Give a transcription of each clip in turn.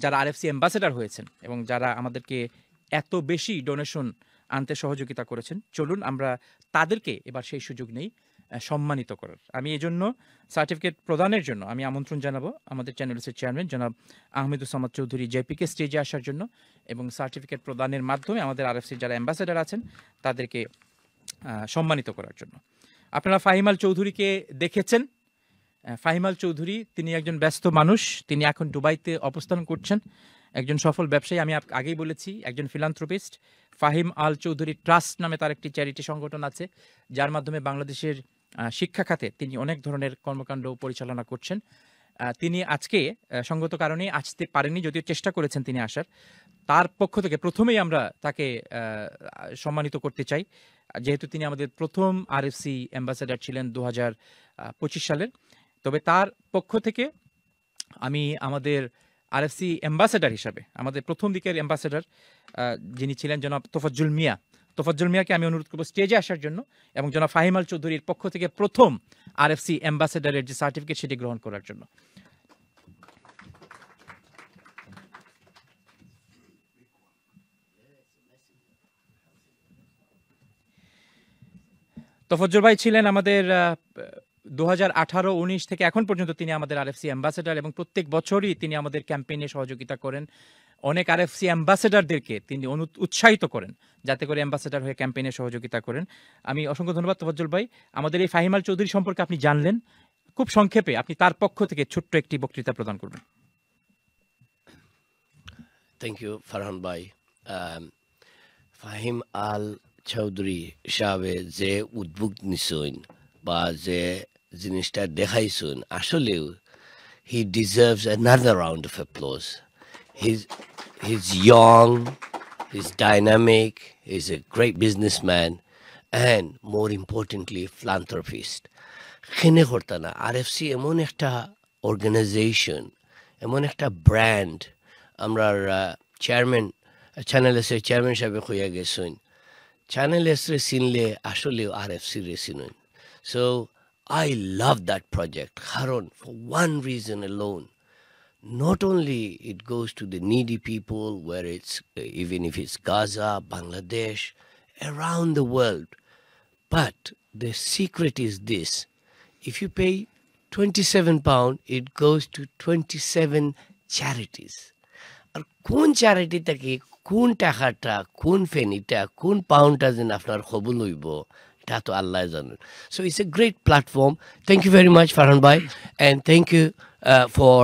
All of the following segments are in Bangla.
যারা আরএফসি অ্যাম্বাসেডর হয়েছেন এবং যারা আমাদেরকে এত বেশি ডোনেশন আনতে সহযোগিতা করেছেন, চলুন আমরা তাদেরকে এবার সেই সুযোগ নেই সম্মানিত করার। আমি এই জন্য সার্টিফিকেট প্রদানের জন্য আমি আমন্ত্রণ জানাবো আমাদের চ্যানেলসের চেয়ারম্যান জনাব আহমেদুজ্জামান চৌধুরী জেপিকে স্টেজে আসার জন্য, এবং সার্টিফিকেট প্রদানের মাধ্যমে আমাদের আরএফসির যারা অ্যাম্বাসেডর আছেন তাদেরকে সম্মানিত করার জন্য। আপনারা ফাহিম আল চৌধুরীকে দেখেছেন। ফাহিম আল চৌধুরী তিনি একজন ব্যস্ত মানুষ, তিনি এখন দুবাইতে অবস্থান করছেন, একজন সফল ব্যবসায়ী। আমি আগেই বলেছি একজন ফিলান্থ্রোপিস্ট। ফাহিম আল চৌধুরী ট্রাস্ট নামে তার একটি চ্যারিটি সংগঠন আছে, যার মাধ্যমে বাংলাদেশের শিক্ষা খাতে তিনি অনেক ধরনের কর্মকাণ্ড পরিচালনা করছেন। তিনি আজকে সঙ্গত কারণে আসতে পারেননি, যদিও চেষ্টা করেছেন তিনি আসার। তার পক্ষ থেকে প্রথমেই আমরা তাকে সম্মানিত করতে চাই, যেহেতু তিনি আমাদের প্রথম আরএফসি অ্যাম্বাসেডর ছিলেন 2025 সালের। তবে তার পক্ষ থেকে আমি আমাদের আরএফসি অ্যাম্বাসেডর হিসাবে, আমাদের প্রথম দিকের অ্যাম্বাসেডর যিনি ছিলেন জনাব তোফাজ্জল মিয়াকে আমি অনুরোধ করব স্টেজে আসার জন্য, এবং জনাব ফাহিম আল চৌধুরীর পক্ষ থেকে প্রথম আরএফসি অ্যাম্বাসেডরের যে সার্টিফিকেট সেটি গ্রহণ করার জন্য। তোফাজ্জল ভাই ছিলেন আমাদের 2018-19 থেকে এখন পর্যন্ত তিনি আমাদের আরএফসি অ্যাম্বাসেডর, এবং প্রত্যেক বছরই তিনি আমাদের ক্যাম্পেইনে সহযোগিতা করেন। অনেক আরএফসি অ্যাম্বাসেডরদেরকে তিনি উৎসাহিত করেন যাতে করে অ্যাম্বাসেডর হয়ে ক্যাম্পেইনে সহযোগিতা করেন। আমি অসংখ্য ধন্যবাদ তোফাজ্জল ভাই। আমাদের এই ফাহিম আল চৌধুরী সম্পর্কে আপনি জানলেন, খুব সংক্ষেপে আপনি তার পক্ষ থেকে ছোট্ট একটি বক্তৃতা প্রদান করবেন। থ্যাংক ইউ ফারহান ভাই। ফাহিম আল চৌধুরী সাহেবে যে উদ্যোগ নিছেন বা যে জিনিসটা দেখাইছেন, আসলেও he deserves another round of applause. He's young, he's dynamic, he's a great businessman, and more importantly, philanthropist. খেনে করতে না আরএফসি এমন একটা অর্গানাইজেশন, এমন একটা ব্র্যান্ড। আমরা চেয়ারম্যান চ্যানেল এসের চেয়ারম্যান সাহেব হইয়া গেছেন, চ্যানেল এসরে চিনলে আসলেও আরএফসি রে চিনেন। So I love that project, Haron, for one reason alone. Not only it goes to the needy people, where it's even if it's Gaza, Bangladesh, around the world, but the secret is this: if you pay £27, it goes to 27 charities. আর কোন চ্যারিটিটাকে কোন টাকাটা কোন ফেনিটা কোন পাউন্ডটা যেন আপনার কবুল হইব এটা তো আল্লাহ জানেন। So it's a great platform. Thank you very much, Farhan Bhai, and thank you for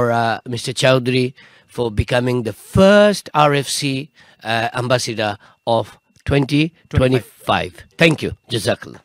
Mr. Chowdhury for becoming the first RFC ambassador of 2025. Thank you. Jazakallah.